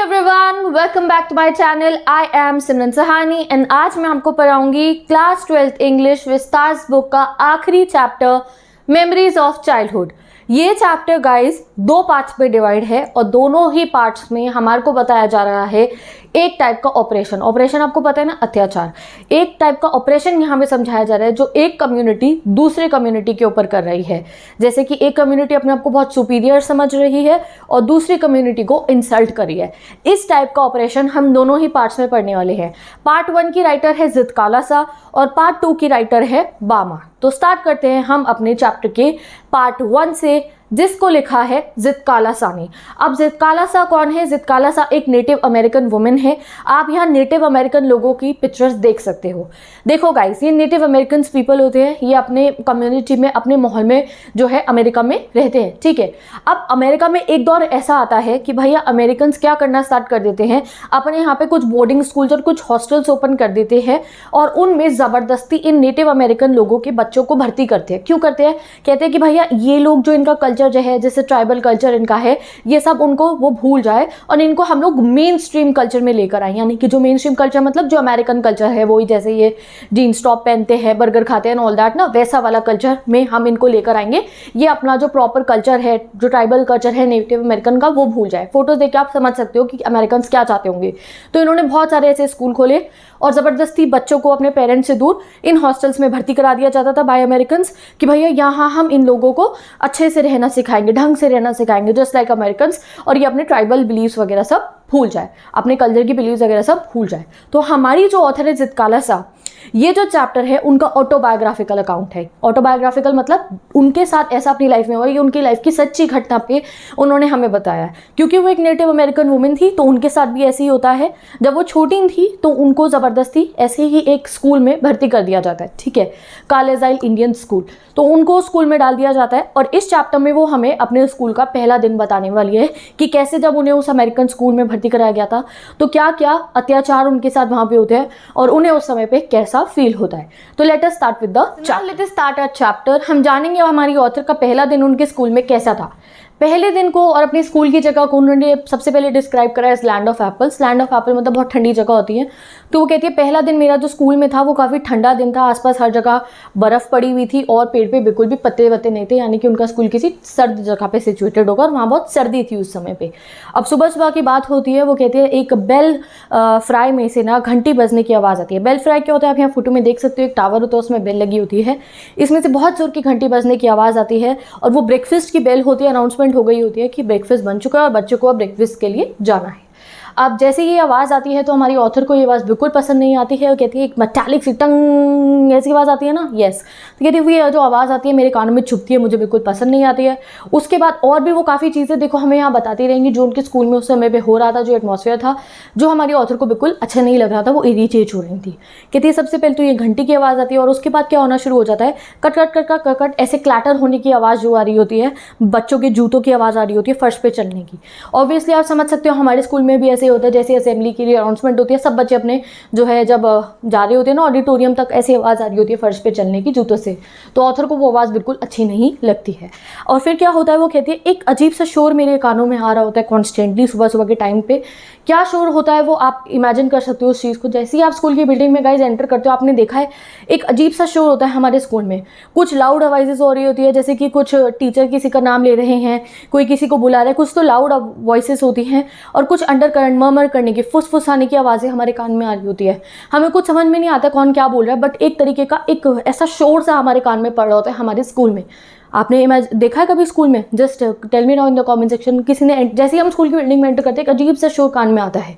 Everyone, welcome back to my channel. I am Simran Sahani and आज मैं आपको पढ़ाऊंगी class 12th English Vistas book का आखिरी चैप्टर मेमोरीज ऑफ चाइल्डहुड। ये चैप्टर गाइस दो पार्ट्स पे डिवाइड है और दोनों ही पार्ट्स में हमारे को बताया जा रहा है एक टाइप का ऑपरेशन आपको पता है ना, अत्याचार। एक टाइप का ऑपरेशन यहाँ पे समझाया जा रहा है जो एक कम्युनिटी दूसरे कम्युनिटी के ऊपर कर रही है। जैसे कि एक कम्युनिटी अपने आप को बहुत सुपीरियर समझ रही है और दूसरी कम्युनिटी को इंसल्ट कर रही है। इस टाइप का ऑपरेशन हम दोनों ही पार्ट्स में पढ़ने वाले हैं। पार्ट 1 की राइटर है ज़ित्कालासा और पार्ट 2 की राइटर है बामा। तो स्टार्ट करते हैं हम अपने चैप्टर के पार्ट 1 से, जिसको लिखा है ज़ित्कालासा ने। अब ज़ित्कालासा कौन है? ज़ित्कालासा एक नेटिव अमेरिकन वुमेन है। आप यहाँ नेटिव अमेरिकन लोगों की पिक्चर्स देख सकते हो। देखो गाइस, ये नेटिव अमेरिकन पीपल होते हैं, ये अपने कम्युनिटी में अपने माहौल में जो है अमेरिका में रहते हैं, ठीक है। अब अमेरिका में एक दौर ऐसा आता है कि भैया अमेरिकन क्या करना स्टार्ट कर देते हैं, अपने यहाँ पे कुछ बोर्डिंग स्कूल्स और कुछ हॉस्टल्स ओपन कर देते हैं और उनमें ज़बरदस्ती इन नेटिव अमेरिकन लोगों के बच्चों को भर्ती करते हैं। क्यों करते हैं? कहते हैं कि भैया ये लोग जो इनका कल्चर जो है, जैसे ट्राइबल कल्चर इनका है, ये सब उनको वो भूल जाए और इनको हम लोग मेन स्ट्रीम कल्चर में लेकर आए। यानी कि जो मेन स्ट्रीम कल्चर मतलब जो अमेरिकन कल्चर है, वही जैसे ये जीन्स टॉप पहनते हैं, बर्गर खाते हैं ऑल दैट ना, वैसा वाला कल्चर में हम इनको लेकर आएंगे। ये अपना जो प्रॉपर कल्चर है, जो ट्राइबल कल्चर है नेटिव अमेरिकन का, वो भूल जाए। फोटोज देख के आप समझ सकते हो कि अमेरिकन क्या चाहते होंगे। तो इन्होंने बहुत सारे ऐसे स्कूल खोले और ज़बरदस्ती बच्चों को अपने पेरेंट्स से दूर इन हॉस्टल्स में भर्ती करा दिया जाता था बाय अमेरिकन कि भैया यहाँ हम इन लोगों को अच्छे से रहना सिखाएंगे, ढंग से रहना सिखाएंगे, जस्ट लाइक अमेरिकन, और ये अपने ट्राइबल बिलीव्स वगैरह सब भूल जाए, अपने कल्चर की बिलीव्स वगैरह सब भूल जाए। तो हमारी जो ऑथर है ज़ित्कालासा, ये जो चैप्टर है उनका ऑटोबायोग्राफिकल अकाउंट है। ऑटोबायोग्राफिकल मतलब उनके साथ ऐसा अपनी लाइफ में हुआ, ये उनकी लाइफ की सच्ची घटना पे उन्होंने हमें बताया है। क्योंकि वो एक नेटिव अमेरिकन वुमेन थी तो उनके साथ भी ऐसे ही होता है। जब वो छोटी थी तो उनको ज़बरदस्ती ऐसे ही एक स्कूल में भर्ती कर दिया जाता है, ठीक है, कार्लाइल इंडियन स्कूल। तो उनको स्कूल में डाल दिया जाता है और इस चैप्टर में वो हमें अपने स्कूल का पहला दिन बताने वाली है कि कैसे जब उन्हें उस अमेरिकन स्कूल में भर्ती कराया गया था तो क्या क्या अत्याचार उनके साथ वहाँ पे होते हैं और उन्हें उस समय पे कैसा फील होता है। तो let us start with the chapter. हम जानेंगे हमारी ऑथर का पहला दिन उनके स्कूल में कैसा था। पहले दिन को और अपने स्कूल की जगह को उन्होंने सबसे पहले डिस्क्राइब करा है land of apples. Land of Apple मतलब बहुत ठंडी जगह होती है। तो वो कहती है पहला दिन मेरा जो स्कूल में था वो काफ़ी ठंडा दिन था, आसपास हर जगह बर्फ़ पड़ी हुई थी और पेड़ पे बिल्कुल भी पत्ते वत्ते नहीं थे, यानी कि उनका स्कूल किसी सर्द जगह पे सिचुएटेड होगा और वहाँ बहुत सर्दी थी उस समय पे। अब सुबह सुबह की बात होती है, वो कहती है एक बेल फ्राई में से ना घंटी बजने की आवाज़ आती है। बेल फ्राई क्या होता है आप यहाँ फोटो में देख सकते हो, एक टावर होता है उसमें बेल लगी होती है, इसमें से बहुत जोर की घंटी बजने की आवाज़ आती है और वो ब्रेकफास्ट की बेल होती है। अनाउंसमेंट हो गई होती है कि ब्रेकफास्ट बन चुका है और बच्चों को अब ब्रेकफास्ट के लिए जाना है। अब जैसे ये आवाज़ आती है तो हमारी ऑथर को ये आवाज़ बिल्कुल पसंद नहीं आती है और कहती है एक मेटालिक सी टंग ऐसी आवाज़ आती है ना, यस। तो कहती है ये जो आवाज़ आती है मेरे कानों में चुभती है, मुझे बिल्कुल पसंद नहीं आती है। उसके बाद और भी वो काफ़ी चीज़ें देखो हमें यहाँ बताती रहेंगी जो उनके स्कूल में उस समय पे हो रहा था, जो एटमॉस्फेयर था, जो हमारी ऑथर को बिल्कुल अच्छा नहीं लग रहा था, वो इरिटेट हो रही थी। कहती है सबसे पहले तो ये घंटी की आवाज़ आती है और उसके बाद क्या होना शुरू हो जाता है, cut cut cut cut cut ऐसे क्लैटर होने की आवाज़ जो आ रही होती है, बच्चों के जूतों की आवाज़ आ रही होती है फर्श पे चलने की। ऑब्वियसली आप समझ सकते हो हमारे स्कूल में भी ऐसे होता है, जैसे असेंबली के लिए अनाउंसमेंट होती है, सब बच्चे अपने जो है जब जा रहे होते हैं ना ऑडिटोरियम तक, ऐसी आवाज़ आ रही होती है फर्श पे चलने की जूतों से। तो ऑथर को वो आवाज़ बिल्कुल अच्छी नहीं लगती है। और फिर क्या होता है, वो कहती है एक अजीब सा शोर मेरे कानों में आ रहा होता है कॉन्स्टेंटली सुबह सुबह के टाइम पे। क्या शोर होता है वो आप इमेजिन कर सकते हो उस चीज़ को। जैसे ही आप स्कूल की बिल्डिंग में गाइज एंटर करते हो, आपने देखा है एक अजीब सा शोर होता है हमारे स्कूल में। कुछ लाउड आवाज़ेस हो रही होती है, जैसे कि कुछ टीचर किसी का नाम ले रहे हैं, कोई किसी को बुला रहा है, कुछ तो लाउड वॉइसेस होती हैं और कुछ अंडर करंट मर्मर करने की, फुसफुसाने की आवाज़ें हमारे कान में आ रही होती है। हमें कुछ समझ में नहीं आता कौन क्या बोल रहा है, बट एक तरीके का एक ऐसा शोर सा हमारे कान में पड़ रहा होता है हमारे स्कूल में। आपने देखा है कभी स्कूल में? Just tell me now in the comment section. किसी ने जैसे ही हम स्कूल की बिल्डिंग में एंटर करते हैं एक अजीब सा शोर कान में आता है,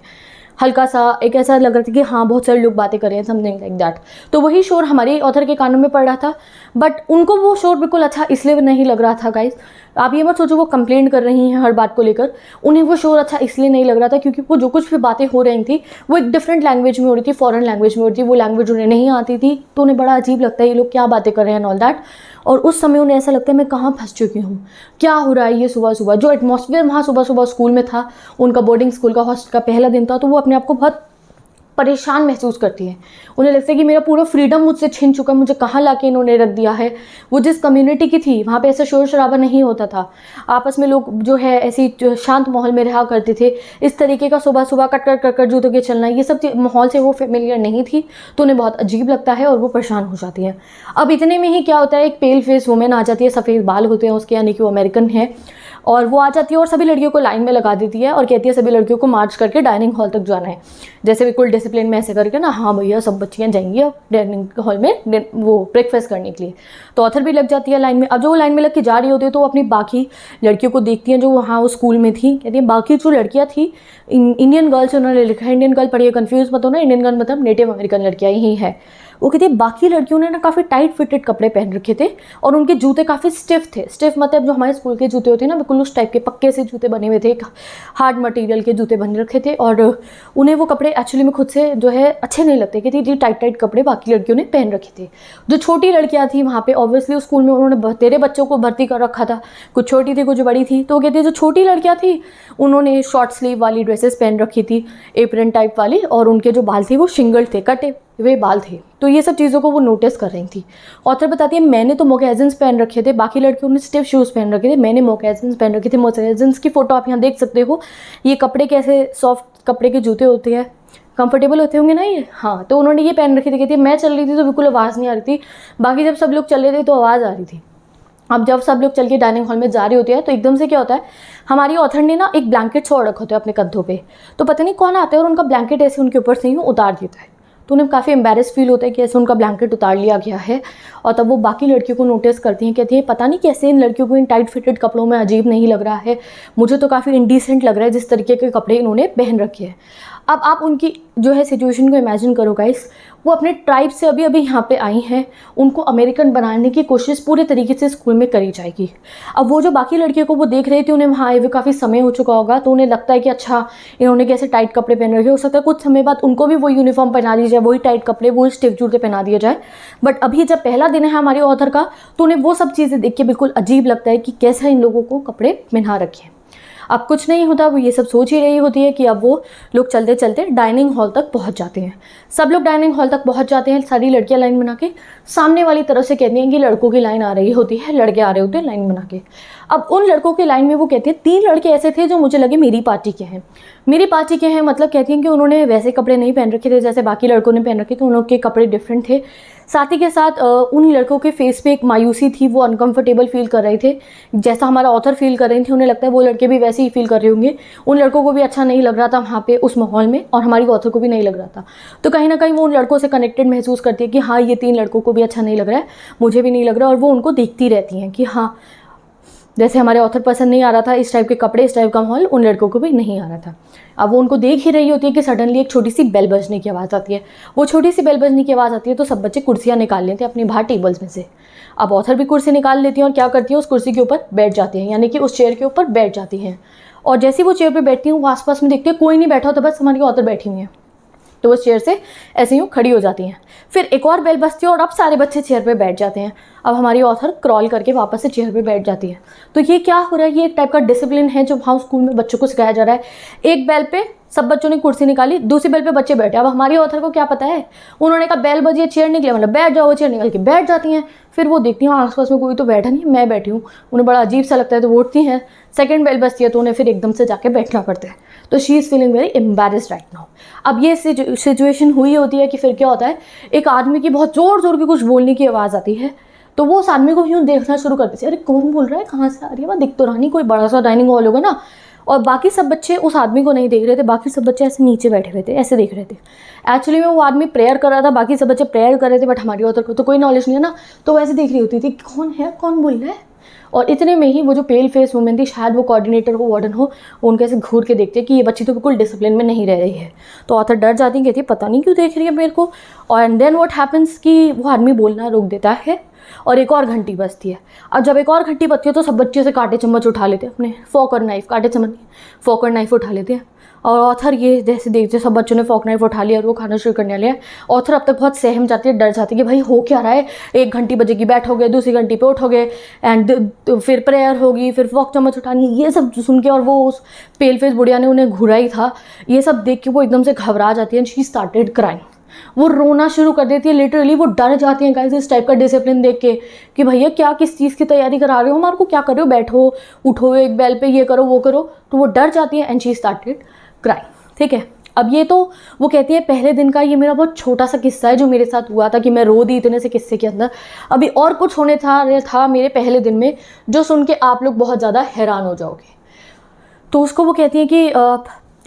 हल्का सा, एक ऐसा लग रहा था कि हाँ बहुत सारे लोग बातें कर रहे हैं, समथिंग लाइक दैट। तो वही शोर हमारी ऑथर के कानों में पड़ रहा था, बट उनको वो शोर बिल्कुल अच्छा इसलिए नहीं लग रहा था गाइस। आप ये मत सोचो वो कंप्लेंट कर रही हैं हर बात को लेकर, उन्हें वो शोर अच्छा इसलिए नहीं लग रहा था क्योंकि वो जो कुछ भी बातें हो रही थी वो एक डिफरेंट लैंग्वेज में हो रही थी, फॉरेन लैंग्वेज में हो रही थी। वो लैंग्वेज उन्हें नहीं आती थी तो उन्हें बड़ा अजीब लगता है ये लोग क्या बातें कर रहे हैं ऑल दैट। और उस समय उन्हें ऐसा लगता है मैं कहाँ फंस चुकी हूँ, क्या हो रहा है ये सुबह सुबह। जो एटमॉस्फेयर वहाँ सुबह सुबह स्कूल में था, उनका बोर्डिंग स्कूल का हॉस्टल का पहला दिन था, तो वो अपने आप को बहुत परेशान महसूस करती हैं। उन्हें लगता है कि मेरा पूरा फ्रीडम मुझसे छिन चुका, मुझे कहाँ लाके इन्होंने रख दिया है। वो जिस कम्युनिटी की थी वहाँ पे ऐसा शोर शराबा नहीं होता था, आपस में लोग जो है ऐसी शांत माहौल में रहा करते थे। इस तरीके का सुबह सुबह कट कर जूतों के चलना, ये सब माहौल से वो फेमिलियर नहीं थी, तो उन्हें बहुत अजीब लगता है और वो परेशान हो जाती हैं। अब इतने में ही क्या होता है, एक पेल फेस वुमेन आ जाती है, सफ़ेद बाल होते हैं उसके, यानी कि वो अमेरिकन है, और वो आ जाती है और सभी लड़कियों को लाइन में लगा देती है और कहती है सभी लड़कियों को मार्च करके डाइनिंग हॉल तक जाना है। जैसे बिल्कुल डिसिप्लिन में ऐसे करके ना, हाँ भैया सब बच्चियाँ जाएंगी अब डाइनिंग हॉल में वो ब्रेकफास्ट करने के लिए। तो ऑथर भी लग जाती है लाइन में। अब जो वो लाइन में लग के जा रही होती है तो वो अपनी बाकी लड़कियों को देखती हैं जो वहाँ वो स्कूल में थी, कहती है बाकी जो लड़कियाँ थी इंडियन गर्ल्स, उन्होंने लिखा है इंडियन गर्ल, पढ़िए कन्फ्यूज़ मत हो ना, इंडियन गर्ल मतलब नेटिव अमेरिकन लड़कियाँ ही है। वो कहती है बाकी लड़कियों ने ना काफ़ी टाइट फिटेड कपड़े पहन रखे थे और उनके जूते काफ़ी स्टिफ थे। स्टिफ मतलब जो हमारे स्कूल के जूते होते हैं ना, बिल्कुल उस टाइप के पक्के से जूते बने हुए थे, हार्ड मटेरियल के जूते बन रखे थे, और उन्हें वो कपड़े एक्चुअली में खुद से जो है अच्छे नहीं लगते, कहती थी टाइट कपड़े बाकी लड़कियों ने पहन रखे थे। जो छोटी लड़कियाँ थी वहाँ पे ऑब्वियसली उस स्कूल में उन्होंने तेरे बच्चों को भर्ती कर रखा था, कुछ छोटी थी कुछ बड़ी थी, तो वो कहती है जो छोटी लड़कियाँ थी उन्होंने शॉर्ट स्लीव वाली ड्रेसेस पहन रखी थी, एप्रन टाइप वाली, और उनके जो बाल थे वो शिंगल थे, कटे वे बाल थे। तो ये सब चीज़ों को वो नोटिस कर रही थी। ऑथर बताती है मैंने तो मोकैज़न्स पहन रखे थे, बाकी लड़कियों ने स्टिफ शूज़ पहन रखे थे, मैंने मोकैज़न्स पहन रखे थे। मोकैज़न्स की फ़ोटो आप यहाँ देख सकते हो। ये कपड़े कैसे सॉफ्ट कपड़े के जूते होते हैं, कंफर्टेबल होते होंगे ना ये, हाँ। तो उन्होंने ये पहन रखी थी। कहती है मैं चल रही थी तो बिल्कुल आवाज़ नहीं आ रही थी, बाकी जब सब लोग चल रहे थे तो आवाज़ आ रही थी। अब जब सब लोग चल के डाइनिंग हॉल में जा रहे होते हैं तो एकदम से क्या होता है, हमारी ऑथर ने ना एक ब्लैंकेट छोड़ रखा होता है अपने कंधों पे, तो पता नहीं कौन आता है और उनका ब्लैंकेट ऐसे उनके ऊपर से ही उतार देता है। तो उन्हें काफ़ी एम्बेरस फील होता है कि ऐसे उनका ब्लैंकेट उतार लिया गया है। और तब वो बाकी लड़कियों को नोटिस करती हैं, कहती है पता नहीं कैसे इन लड़कियों को इन टाइट फिटेड कपड़ों में अजीब नहीं लग रहा है, मुझे तो काफ़ी इंडिसेंट लग रहा है जिस तरीके के कपड़े इन्होंने पहन रखे हैं। अब आप उनकी जो है सिचुएशन को इमेजिन करो गाइस, वो अपने ट्राइब से अभी अभी यहाँ पे आई हैं, उनको अमेरिकन बनाने की कोशिश पूरे तरीके से स्कूल में करी जाएगी। अब वो जो बाकी लड़कियों को वो देख रही थी, उन्हें वहाँ आए हुए काफ़ी समय हो चुका होगा, तो उन्हें लगता है कि अच्छा इन्होंने कैसे टाइट कपड़े पहन रखे, हो सकता है कुछ समय बाद उनको भी वो यूनिफॉर्म पहना दी जाए, वही टाइट कपड़े, वही स्टिफ जूते पहना दिया जाए। बट अभी जब पहला दिन है हमारे ऑथर का, तो उन्हें वो सब चीज़ें देख के बिल्कुल अजीब लगता है कि कैसा इन लोगों को कपड़े पहना रखे। अब कुछ नहीं होता, वो ये सब सोच ही रही होती है कि अब वो लोग चलते चलते डाइनिंग हॉल तक पहुंच जाते हैं। सब लोग डाइनिंग हॉल तक पहुंच जाते हैं, सारी लड़कियां लाइन बना के, सामने वाली तरफ से कहती हैं कि लड़कों की लाइन आ रही होती है, लड़के आ रहे होते हैं लाइन बना के। अब उन लड़कों की लाइन में वो कहती है 3 लड़के ऐसे थे जो मुझे लगे मेरी पार्टी के हैं। मेरी पार्टी के हैं मतलब कहती हैं कि उन्होंने वैसे कपड़े नहीं पहन रखे थे जैसे बाकी लड़कों ने पहन रखे थे, उनके कपड़े डिफरेंट थे। साथ ही के साथ उन लड़कों के फेस पे एक मायूसी थी, वो अनकंफर्टेबल फील कर रहे थे, जैसा हमारा ऑथर फील कर रही थी। उन्हें लगता है वो लड़के भी वैसे ही फील कर रहे होंगे। उन लड़कों को भी अच्छा नहीं लग रहा था वहाँ पे उस माहौल में, और हमारी ऑथर को भी नहीं लग रहा था। तो कहीं ना कहीं वो उन लड़कों से कनेक्टेड महसूस करती है कि हाँ ये 3 लड़कों को भी अच्छा नहीं लग रहा है, मुझे भी नहीं लग रहा। और वो उनको देखती रहती हैं कि हाँ जैसे हमारे ऑथर पसंद नहीं आ रहा था इस टाइप के कपड़े, इस टाइप का माहौल, उन लड़कों को भी नहीं आ रहा था। अब वो उनको देख ही रही होती है कि सडनली एक छोटी सी बेल बजने की आवाज़ आती है। वो छोटी सी बेल बजने की आवाज़ आती है तो सब बच्चे कुर्सियाँ निकाल लेते हैं अपने बाहर टेबल्स में से। अब ऑथर भी कुर्सी निकाल लेती हैं और क्या करती है, उस कुर्सी के ऊपर बैठ जाती हैं, यानी कि उस चेयर के ऊपर बैठ जाती हैं। और जैसे वो चेयर पर बैठती हैं वो आसपास में देखती है कोई नहीं बैठा होता, बस हमारी ऑथर बैठी हुई हैं, तो वो चेयर से ऐसे यूँ खड़ी हो जाती हैं। फिर एक और बेल बजती है और अब सारे बच्चे चेयर पे बैठ जाते हैं। अब हमारी ऑथर क्रॉल करके वापस से चेयर पे बैठ जाती है। तो ये क्या हो रहा है, ये एक टाइप का डिसिप्लिन है जो वहाँ स्कूल में बच्चों को सिखाया जा रहा है। एक बेल पे सब बच्चों ने कुर्सी निकाली, दूसरी बेल पे बच्चे बैठे। अब हमारी ऑथर को क्या पता है, उन्होंने कहा बेल बजी, चेयर निकले, मतलब बैठ जाओ, चेयर निकल के बैठ जाती हैं। फिर वो देखती हैं आसपास में कोई तो बैठा नहीं, मैं बैठी हूँ, उन्हें बड़ा अजीब सा लगता है तो वो उठती हैं। सेकंड बेल बजती है तो उन्हें फिर एकदम से जाके बैठना पड़ता है। तो she is feeling very embarrassed right now. अब ये सिचुएशन हुई होती है कि फिर क्या होता है, एक आदमी की बहुत ज़ोर ज़ोर की कुछ बोलने की आवाज़ आती है। तो वो उस आदमी को यूँ देखना शुरू करते हैं, अरे कौन बोल रहा है, कहाँ से आ रही है, वहाँ दिख तो रहा नहीं, कोई बड़ा सा डाइनिंग हॉल होगा ना। और बाकी सब बच्चे उस आदमी को नहीं देख रहे थे, बाकी सब बच्चे ऐसे नीचे बैठे हुए थे, ऐसे देख रहे थे। एक्चुअली में वो आदमी प्रेयर कर रहा था, बाकी सब बच्चे प्रेयर कर रहे थे, बट हमारी ऑथर को तो कोई नॉलेज नहीं है ना, तो वैसे देख रही होती थी कौन है, कौन बोल रहा है। और इतने में ही वो जो पेल फेस वुमेन थी, शायद वो कोऑर्डिनेटर हो, वार्डन हो, उनके ऐसे घूर के देखते कि ये बच्ची तो बिल्कुल डिसिप्लिन में नहीं रह रही है। तो ऑथर डर जाती, कहती है पता नहीं क्यों देख रही है मेरे को। और एंड देन व्हाट हैपन्स कि वो आदमी बोलना रोक देता है और एक और घंटी बजती है। अब जब एक और घंटी बजती है तो सब बच्चे से कांटे चम्मच उठा लेते हैं, अपने फॉर्क और नाइफ, कांटे चम्मच, फॉर्क और नाइफ उठा लेते हैं। और ऑथर ये जैसे देखते सब बच्चों ने फॉक नाइफ उठा लिया और वो खाना शुरू करने वाले हैं। ऑथर अब तक बहुत सहम जाती है, डर जाती है कि भाई हो क्या रहा है, 1 घंटी बजेगी, बैठोगे, दूसरी घंटी पे उठोगे, एंड फिर प्रेयर होगी, फिर फॉक चम्मच उठानी, ये सब सुन के, और वो उस पेल फेस बुढ़िया ने उन्हें घुरा ही था, ये सब देख के वो एकदम से घबरा जाती है एंड शी स्टार्टेड क्राइंग। वो रोना शुरू कर देती है, लिटरली वो डर जाती हैं गाइस इस टाइप का डिसिप्लिन देख के कि भैया क्या किस चीज़ की तैयारी करा रहे हो, हमारे को क्या कर रहे हो, बैठो उठो एक बेल पे, ये करो वो करो। तो वो डर जाती है एंड शी स्टार्टेड क्राइंग। ठीक है, अब ये तो वो कहती है पहले दिन का ये मेरा बहुत छोटा सा किस्सा है जो मेरे साथ हुआ था कि मैं रो दी इतने से किस्से के अंदर। अभी और कुछ होने था मेरे पहले दिन में जो सुन के आप लोग बहुत ज़्यादा हैरान हो जाओगे। तो उसको वो कहती है कि अब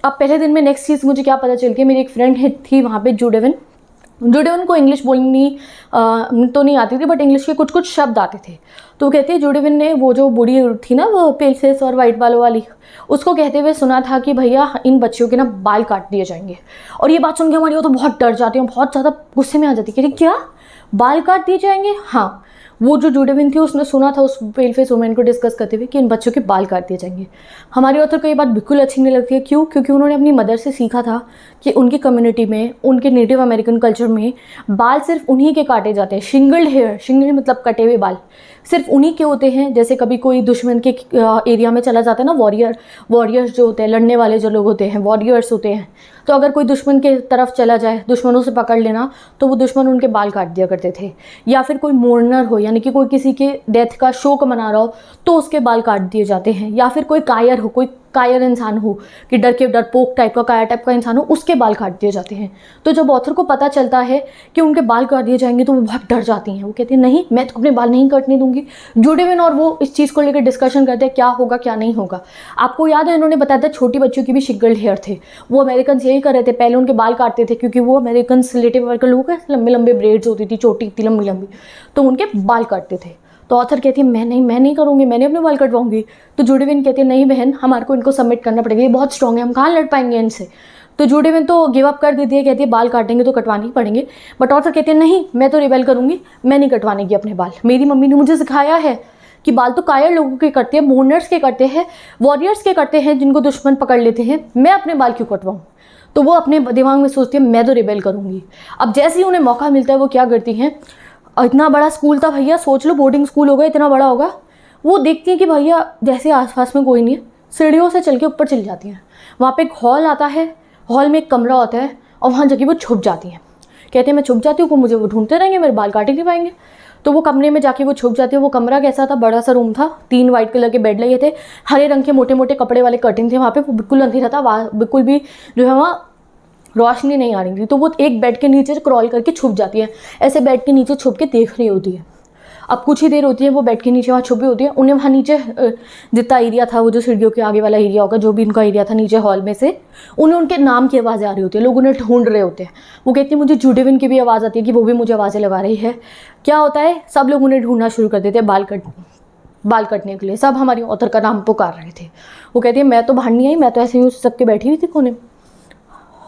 पहले दिन में नेक्स्ट चीज़ मुझे क्या पता चलती है, मेरी एक फ्रेंड थी वहाँ पे जूडेवन को इंग्लिश बोलनी तो नहीं आती थी, बट इंग्लिश के कुछ कुछ शब्द आते थे। तो वो कहती है जूडेवन ने वो जो बूढ़ी थी ना, वो पेल फेस और वाइट बालों वाली, उसको कहते हुए सुना था कि भैया इन बच्चियों के ना बाल काट दिए जाएंगे। और ये बात सुन के हमारी वो तो बहुत डर जाती है, बहुत ज़्यादा गुस्से में आ जाती है, कहती क्या बाल काट दिए जाएंगे। हाँ, वो जो जूडेवन थी उसने सुना था उस पेल फेस वुमेन को डिस्कस करते हुए कि इन बच्चों के बाल काट दिए जाएंगे। हमारी ऑथर को ये बात बिल्कुल अच्छी नहीं लगती है। क्यों? क्योंकि उन्होंने अपनी मदर से सीखा था कि उनकी कम्युनिटी में, उनके नेटिव अमेरिकन कल्चर में बाल सिर्फ उन्हीं के काटे जाते हैं। शिंगल्ड हेयर, शिंगल मतलब कटे हुए बाल, सिर्फ उन्हीं के होते हैं। जैसे कभी कोई दुश्मन के एरिया में चला जाता है ना, वॉरियर्स जो होते हैं, लड़ने वाले जो लोग होते हैं, वॉरियर्स होते हैं, तो अगर कोई दुश्मन के तरफ चला जाए, दुश्मनों से पकड़ लेना, तो वो दुश्मन उनके बाल काट दिया करते थे। या फिर कोई मोर्नर हो, यानी कि कोई किसी के डेथ का शोक मना रहा हो, तो उसके बाल काट दिए जाते हैं। या फिर कोई कायर हो, कोई कायर इंसान हो कि डरपोक टाइप का, कायर टाइप का इंसान हो, उसके बाल काट दिए जाते हैं। तो जब ऑथर को पता चलता है कि उनके बाल काट दिए जाएंगे तो वो बहुत डर जाती हैं। वो कहती है नहीं, मैं तो अपने बाल नहीं काटने दूंगी। जूडेवन और वो इस चीज़ को लेकर डिस्कशन करते हैं क्या होगा क्या नहीं होगा। आपको याद है इन्होंने बताया था छोटी बच्चियों की भी शिंगल्ड हेयर थे। वो अमेरिकन यही कर रहे थे, पहले उनके बाल काटते थे क्योंकि वो अमेरिकन नेटिव अमेरिकन लोगों के लंबे लंबे ब्रेड्स होती थी, चोटी इतनी लंबी लंबी, तो उनके बाल काटते थे। तो ऑथर कहती है मैं नहीं करूँगी, मैंने अपने बाल कटवाऊंगी। तो जूडेवन कहती है नहीं बहन, हमारे को इनको सबमिट करना पड़ेगा, ये बहुत स्ट्रॉन्ग है, हम कहाँ लड़ पाएंगे इनसे। तो जूडेवन तो गिव अप कर देती है, कहती है बाल काटेंगे तो कटवाने ही पड़ेंगे। बट ऑथर कहती है नहीं, मैं तो रिबेल करूँगी, मैं नहीं कटवाने की अपने बाल। मेरी मम्मी ने मुझे सिखाया है कि बाल तो कायर लोगों के करते हैं, मोर्नर्स के करते हैं, वॉरियर्स के करते हैं जिनको दुश्मन पकड़ लेते हैं, मैं अपने बाल क्यों कटवाऊँ। तो वो अपने दिमाग में सोचती है मैं तो रिबेल करूँगी। अब जैसे ही उन्हें मौका मिलता है वो क्या करती हैं, इतना बड़ा स्कूल था भैया, सोच लो बोर्डिंग स्कूल होगा, इतना बड़ा होगा। वो देखती हैं कि भैया जैसे आसपास में कोई नहीं है, सीढ़ियों से चल के ऊपर चली जाती हैं। वहाँ पे एक हॉल आता है, हॉल में एक कमरा होता है और वहाँ जाके वो छुप जाती हैं। कहते हैं मैं छुप जाती हूँ, को मुझे वो ढूंढते रहेंगे, मेरे बाल काटे नहीं पाएंगे। तो वो कमरे में जाके वो छुप जाती है। वो कमरा कैसा था, बड़ा सा रूम था, 3 वाइट कलर के बेड लगे थे, हरे रंग के मोटे मोटे कपड़े वाले कर्टन थे वहाँ पे। वो बिल्कुल अंधेरा था, बिल्कुल भी जो है वहाँ रोशनी नहीं आ रही थी। तो वो एक बेड के नीचे क्रॉल करके छुप जाती है, ऐसे बेड के नीचे छुप के देख रही होती है। अब कुछ ही देर होती है वो बेड के नीचे वहाँ छुपी होती है। उन्हें वहाँ नीचे जितना एरिया था, वो जो सीढ़ियों के आगे वाला एरिया होगा, जो भी उनका एरिया था नीचे हॉल में से, उन्हें उनके नाम की आवाज़ें आ रही होती है, लोग उन्हें ढूंढ रहे होते हैं। वो कहती है मुझे जूडेवन की भी आवाज़ आती है कि वो भी मुझे आवाज़ें लगा रही है। क्या होता है, सब लोग उन्हें ढूंढना शुरू कर देते हैं बाल कटने के लिए। सब हमारी ऑथर का नाम पुकार रहे थे। वो कहती है मैं तो बाहर नहीं आई, मैं तो ऐसे ही सबके बैठी हुई थी कोने में।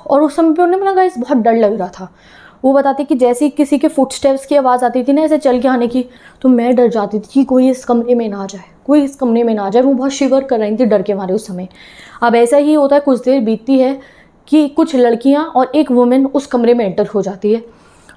और उस समय पे उन्हें ना गाइस बहुत डर लग रहा था। वो बताती कि जैसे ही किसी के फुटस्टेप्स की आवाज़ आती थी ना ऐसे चल के आने की, तो मैं डर जाती थी कि कोई इस कमरे में ना आ जाए, कोई इस कमरे में ना आ जाए। वो बहुत शिवर कर रही थी डर के मारे उस समय। अब ऐसा ही होता है, कुछ देर बीतती है कि कुछ लड़कियां और एक वुमेन उस कमरे में एंटर हो जाती है।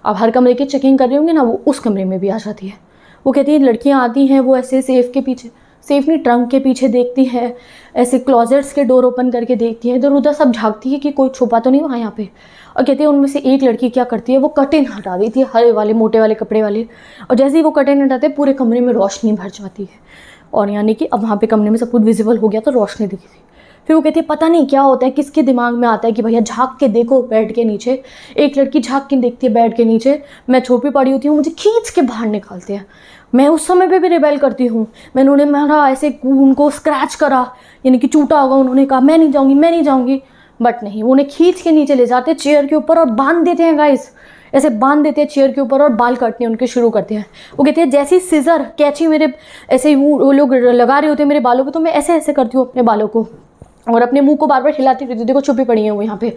अब हर कमरे की चेकिंग कर रही होंगी ना, वो उस कमरे में भी आ जाती है। वो कहती है लड़कियाँ आती हैं, वो ऐसे सेफ के पीछे, सेफ नहीं ट्रंक के पीछे देखती है, ऐसे क्लोजेट्स के डोर ओपन करके देखती है, इधर उधर सब झाँकती है कि कोई छुपा तो नहीं वहाँ यहाँ पे। और कहती है उनमें से एक लड़की क्या करती है, वो कर्टेन हटा देती है, हरे वाले मोटे वाले कपड़े वाले। और जैसे ही वो कर्टेन हटाते हैं पूरे कमरे में रोशनी भर जाती है। और यानी कि अब वहाँ पे कमरे में सब कुछ विजिबल हो गया, तो रोशनी दिखी थी। फिर वो कहती है पता नहीं क्या होता है, किसके दिमाग में आता है कि भैया झाँक के देखो बेड के नीचे। एक लड़की झाँक के देखती है बेड के नीचे, मैं छुपी पड़ी होती हूँ, मुझे खींच के बाहर निकालते हैं। मैं उस समय पे भी रिबेल करती हूँ, मैंने उन्हें मारा, ऐसे उनको स्क्रैच करा, यानी कि चूटा होगा। उन्होंने कहा मैं नहीं जाऊँगी, बट नहीं, वो उन्हें खींच के नीचे ले जाते चेयर के ऊपर और बांध देते हैं गाइस, ऐसे बांध देते हैं चेयर के ऊपर और बाल काटने उनके शुरू करते हैं। वो कहते हैं जैसी सीजर कैची मेरे ऐसे वो लोग लगा रहे होते हैं मेरे बालों पे, तो मैं ऐसे ऐसे करती हूँ अपने बालों को, और अपने मुंह को बार बार हिलाती रहती, देखो छुपी पड़ी है वो यहाँ पे,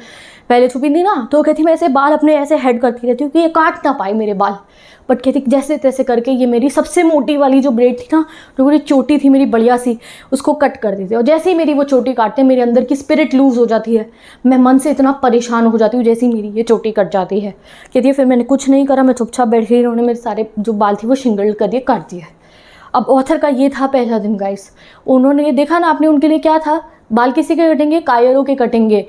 पहले छुपी थी ना, तो कहती मैं ऐसे बाल अपने ऐसे हेड करती रहती हूँ कि ये काट ना पाए मेरे बाल। बट कहती जैसे तैसे करके ये मेरी सबसे मोटी वाली जो ब्रेड थी ना, जो मेरी चोटी थी मेरी बढ़िया सी, उसको कट कर देते। और जैसे ही मेरी वो चोटी काटते हैं मेरे अंदर की स्पिरिट लूज़ हो जाती है, मैं मन से इतना परेशान हो जाती हूँ जैसे ही मेरी ये चोटी कट जाती है। कहती है फिर मैंने कुछ नहीं करा, मैं चुपचाप बैठ गई, उन्होंने मेरे सारे जो बाल थे वो शिंगल कर दिए, काट दिया। अब ऑथर का ये था पहला दिन गाइस, उन्होंने ये देखा ना आपने उनके लिए क्या था, बाल किसी के कटेंगे, कायरों के कटेंगे,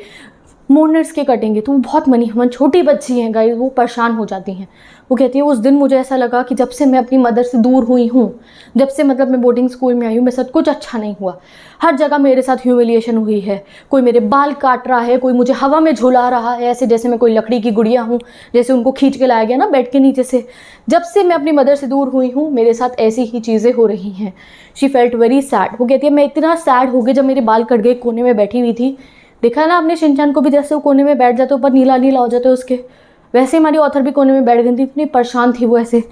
मोनर्स के कटेंगे। तो वो बहुत मनी हमन छोटी बच्ची हैं गाइस, वो परेशान हो जाती हैं। वो कहती है उस दिन मुझे ऐसा लगा कि जब से मैं अपनी मदर से दूर हुई हूँ, जब से मतलब मैं बोर्डिंग स्कूल में आई हूँ, मेरे साथ कुछ अच्छा नहीं हुआ। हर जगह मेरे साथ ह्यूमिलिएशन हुई है, कोई मेरे बाल काट रहा है, कोई मुझे हवा में झुला रहा है ऐसे जैसे मैं कोई लकड़ी की गुड़िया हूँ, जैसे उनको खींच के लाया गया ना बेड के नीचे से। जब से मैं अपनी मदर से दूर हुई हूँ मेरे साथ ऐसी ही चीज़ें हो रही हैं। She felt very sad. वो कहती है मैं इतना सैड हो गई जब मेरे बाल कट गए, कोने में बैठी हुई थी। देखा ना आपने शिनचैन को भी, जैसे वो कोने में बैठ जाते ऊपर नीला नीला हो जाते उसके, वैसे हमारी ऑथर भी कोने में बैठ गई थी। इतनी परेशान थी वो ऐसे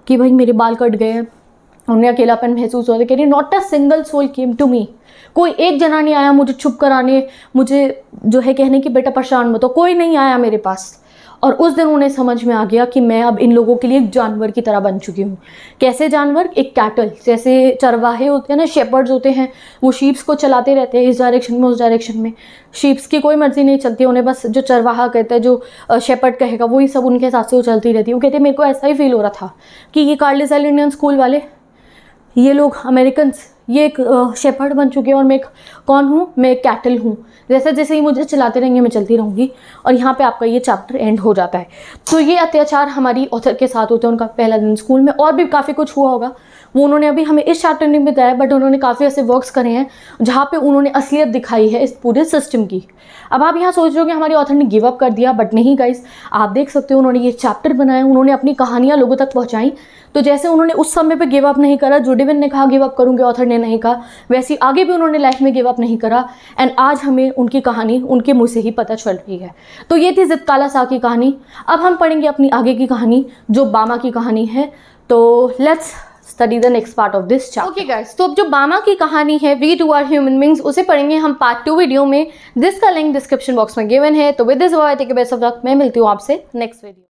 कि भाई मेरे बाल कट गए, उन्हें अकेलापन महसूस हो रहा। कह रही not a single soul came to me, कोई एक जना नहीं आया मुझे चुप कराने, मुझे जो है कहने की बेटा परेशान मत हो, कोई नहीं आया मेरे पास। और उस दिन उन्हें समझ में आ गया कि मैं अब इन लोगों के लिए एक जानवर की तरह बन चुकी हूँ। कैसे जानवर? एक कैटल, जैसे चरवाहे होते हैं ना, शेपर्ड्स होते हैं, वो शीप्स को चलाते रहते हैं इस डायरेक्शन में उस डायरेक्शन में। शीप्स की कोई मर्जी नहीं चलती, उन्हें बस जो चरवाहा कहता है, जो शेपर्ड कहेगा वही सब उनके साथ से वो चलती रहती है। वो कहते मेरे को ऐसा ही फील हो रहा था कि ये कार्लिसल इंडियन स्कूल वाले, ये लोग अमेरिकन्स, ये एक शेपर्ड बन चुके हैं और मैं एक कौन हूँ, मैं एक कैटल हूँ। जैसे जैसे ही मुझे चलाते रहेंगे मैं चलती रहूँगी। और यहाँ पे आपका ये चैप्टर एंड हो जाता है। तो ये अत्याचार हमारी ऑथर के साथ होते हैं, उनका पहला दिन स्कूल में। और भी काफ़ी कुछ हुआ होगा, वो उन्होंने अभी हमें इस चैप्टर में बताया, बट उन्होंने काफ़ी ऐसे वर्क्स करे हैं जहाँ पे उन्होंने असलियत दिखाई है इस पूरे सिस्टम की। अब आप यहाँ सोच रहे हो कि हमारी ऑथर ने गिव अप कर दिया, बट नहीं गाइस, आप देख सकते हो उन्होंने ये चैप्टर बनाया, उन्होंने अपनी कहानियाँ लोगों तक पहुँचाई। तो जैसे उन्होंने उस समय पे गिव अप नहीं करा, जुडिविन ने कहा गिव अप करूँगी, ऑथर ने नहीं कहा, वैसे आगे भी उन्होंने लाइफ में गिव अप नहीं करा। एंड आज हमें उनकी कहानी उनके मुँह से ही पता चल रही है। तो ये थी ज़िद-काला सा की कहानी। अब हम पढ़ेंगे अपनी आगे की कहानी जो बामा की कहानी है। तो let's study the next part of this chapter. Okay guys, तो अब जो बामा की कहानी है we too are human beings, उसे पढ़ेंगे हम पार्ट 2 वीडियो में, जिसका लिंक डिस्क्रिप्शन बॉक्स में गिवन है। तो with this take a best of luck, मैं मिलती हूँ आपसे नेक्स्ट वीडियो।